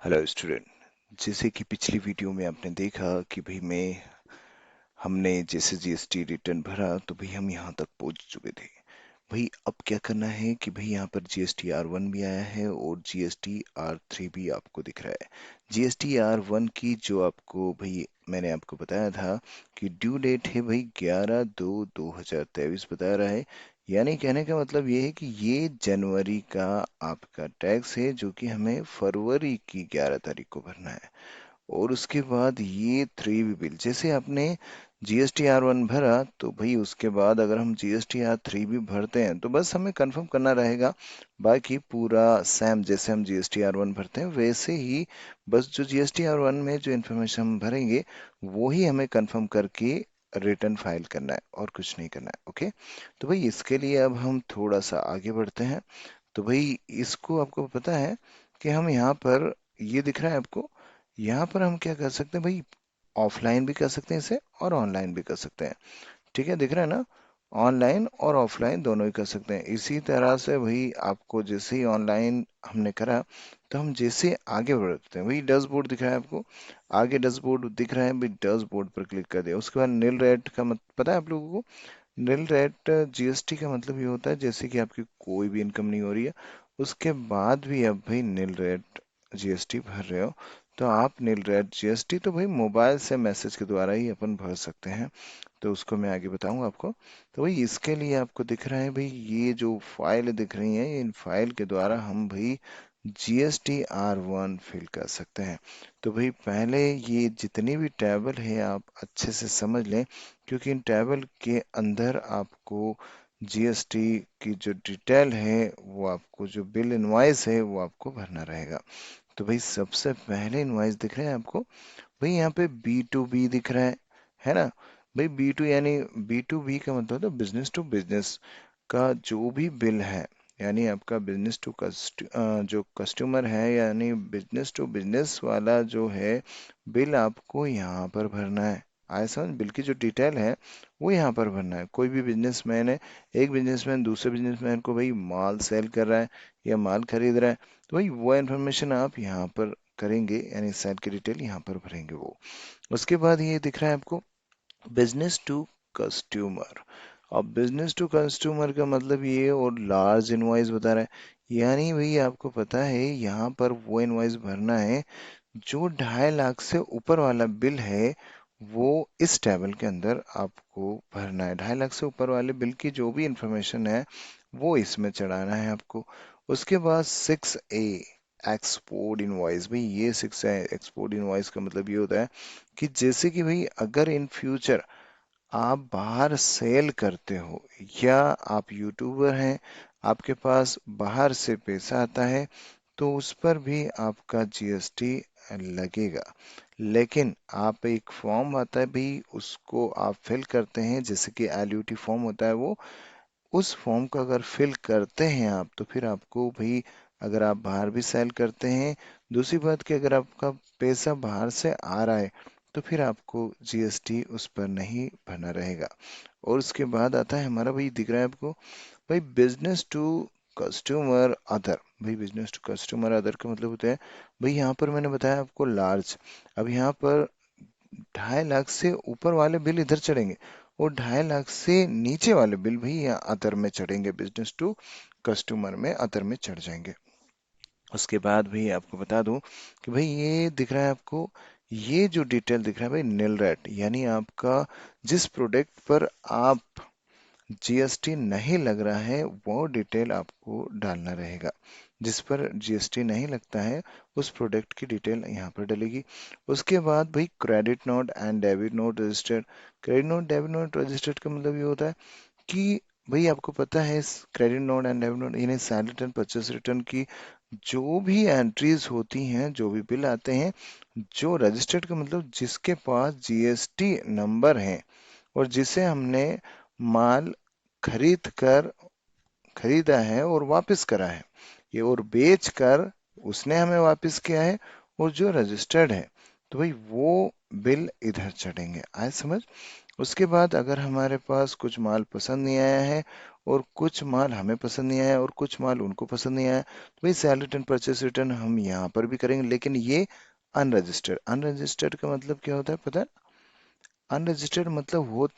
Hello student. जैसे कि पिछली वीडियो में आपने देखा कि भाई मैं हमने जैसे जीएसटी रिटर्न भरा तो भाई हम यहाँ तक पहुँच चुके थे। भाई अब क्या करना है कि भाई यहाँ पर जीएसटी R1 भी आया है और जीएसटी R3 भी आपको दिख रहा है। जीएसटी R1 की जो आपको भाई मैंने आपको बताया था कि ड्यू डेट है भाई 11/2/2023 बता रहा है। यानी कहने का मतलब ये है कि ये जनवरी का आपका टैक्स है जो कि हमें फरवरी की 11 तारीख को भरना है। और उसके बाद ये थ्री बी बिल जैसे आपने GST R1 भरा तो भाई उसके बाद अगर हम GST R3 भी भरते हैं तो बस हमें कंफर्म करना रहेगा। बाकी पूरा सेम जैसे हम GST R1 भरते हैं वैसे ही बस जो GST R1 में जो इन्फॉर्मेशन हम भरेंगे वो ही हमें कंफर्म करके रिटर्न फाइल करना है और कुछ नहीं करना है। ओके, तो भाई इसके लिए अब हम थोड़ा सा आगे बढ़ते हैं। तो भाई इसको आपको पता है कि हम यहाँ पर ये दिख रहा है आपको, यहाँ पर हम क्या कर सकते हैं भाई, ऑफलाइन भी कर सकते हैं इसे और ऑनलाइन भी कर सकते हैं। ठीक है, दिख रहा है ना, ऑनलाइन और ऑफलाइन दोनों ही कर सकते हैं। इसी तरह से वही आपको जैसे ही ऑनलाइन हमने करा तो हम जैसे आगे बढ़ते हैं वही डैशबोर्ड दिख रहा है आपको, आगे डैशबोर्ड दिख रहा है भाई, डैशबोर्ड पर क्लिक कर दिया। उसके बाद नील रेट का मत पता है आप लोगों को, नील रेट जीएसटी का मतलब ये होता है जैसे कि आपकी कोई भी इनकम नहीं हो रही है उसके बाद भी आप भाई नील रेट जीएसटी भर रहे हो तो आप नील रेट जीएसटी तो भाई मोबाइल से मैसेज के द्वारा ही अपन भर सकते हैं। तो उसको मैं आगे बताऊंगा आपको। तो भाई इसके लिए आपको दिख रहा है भाई ये जो फाइल दिख रही है इन फाइल के द्वारा हम भाई GST R1 फिल कर सकते हैं। तो भाई पहले ये जितनी भी टेबल है आप अच्छे से समझ लें क्योंकि इन टेबल के अंदर आपको जीएसटी की जो डिटेल है वो आपको जो बिल इनवॉइस है वो आपको भरना रहेगा। तो भाई सबसे पहले इनवॉइस दिख रहे हैं आपको, भाई यहाँ पे B2B दिख रहा है ना। भाई B2 यानी B2B का मतलब होता है बिजनेस टू बिजनेस का जो भी बिल है, यानी आपका बिजनेस टू जो कस्टमर है यानी बिजनेस टू बिजनेस वाला जो है बिल आपको यहाँ पर भरना है। आए समझ, बिल की जो डिटेल है वो यहाँ पर भरना है। कोई भी बिजनेसमैन है, एक बिजनेसमैन दूसरे बिजनेसमैन को भाई माल सेल कर रहा है या माल खरीद रहा है तो भाई वो इन्फॉर्मेशन आप यहाँ पर करेंगे यानी सेल की डिटेल यहाँ पर भरेंगे वो। उसके बाद ये दिख रहा है आपको बिजनेस टू कस्टमर। अब बिजनेस टू कस्टमर का मतलब ये और लार्ज इनवॉइस बता रहा है, यानी भाई आपको पता है यहाँ पर वो इनवॉइस भरना है जो 2.5 लाख से ऊपर वाला बिल है वो इस टेबल के अंदर आपको भरना है। 2.5 लाख से ऊपर वाले बिल की जो भी इंफॉर्मेशन है वो इसमें चढ़ाना है आपको। उसके बाद 6A एक्सपोर्ट इनवॉइस, भाई ये 6 एक्सपोर्ट इनवॉइस का मतलब ये होता है कि जैसे कि भाई अगर इन फ्यूचर आप बाहर सेल करते हो या आप यूट्यूबर हैं, आपके पास बाहर से पैसा आता है तो उस पर भी आपका जीएसटी लगेगा। लेकिन आप एक फॉर्म आता है भाई उसको आप फिल करते हैं जैसे कि एलयूटी फॉर्म होता है वो, उस फॉर्म को अगर फिल करते हैं आप तो फिर आपको भाई अगर आप बाहर भी सेल करते हैं, दूसरी बात कि अगर आपका पैसा बाहर से आ रहा है तो फिर आपको जीएसटी उस पर नहीं भरना रहेगा। और उसके बाद आता है हमारा, भाई दिख रहा है आपको, भाई बिजनेस टू कस्टमर अदर। भाई बिजनेस टू कस्टमर अदर का मतलब होता है भाई यहाँ पर मैंने बताया आपको लार्ज, अब यहाँ पर 2.5 लाख से ऊपर वाले बिल इधर चढ़ेंगे और 2.5 लाख से नीचे वाले बिल भी यहाँ अदर में चढ़ेंगे, बिजनेस टू कस्टमर में अदर में चढ़ जाएंगे। उसके बाद भी आपको बता दूं कि भाई ये दिख रहा है आपको, ये जो डिटेल दिख रहा है भाई नील रेट यानी आपका जिस प्रोडक्ट पर आप जीएसटी नहीं लग रहा है वो डिटेल आपको डालना रहेगा। जिस पर जीएसटी नहीं लगता है उस प्रोडक्ट की डिटेल यहाँ पर डलेगी। उसके बाद भाई credit note and debit note registered. Credit note debit note registered का मतलब ये होता है कि भाई आपको पता है credit note and debit note यानी सेल रिटर्न परचेस रिटर्न की जो भी एंट्रीज होती हैं, जो भी बिल आते हैं, जो रजिस्टर्ड का मतलब जिसके पास जीएसटी नंबर है और जिसे हमने माल खरीद कर खरीदा है और वापस करा है, ये और बेच कर उसने हमें वापस किया है, और जो रजिस्टर्ड है तो भाई वो बिल इधर चढ़ेंगे, आए समझ। उसके बाद अगर हमारे पास कुछ माल पसंद नहीं आया है और कुछ माल हमें पसंद नहीं आया और कुछ माल उनको पसंद नहीं आया, तो भाई सेल रिटर्न परचेस रिटर्न हम यहाँ पर भी करेंगे, लेकिन ये अनरजिस्टर्ड। अनरजिस्टर्ड का मतलब क्या होता है पता है? अनरजिस्टर्ड मतलब होता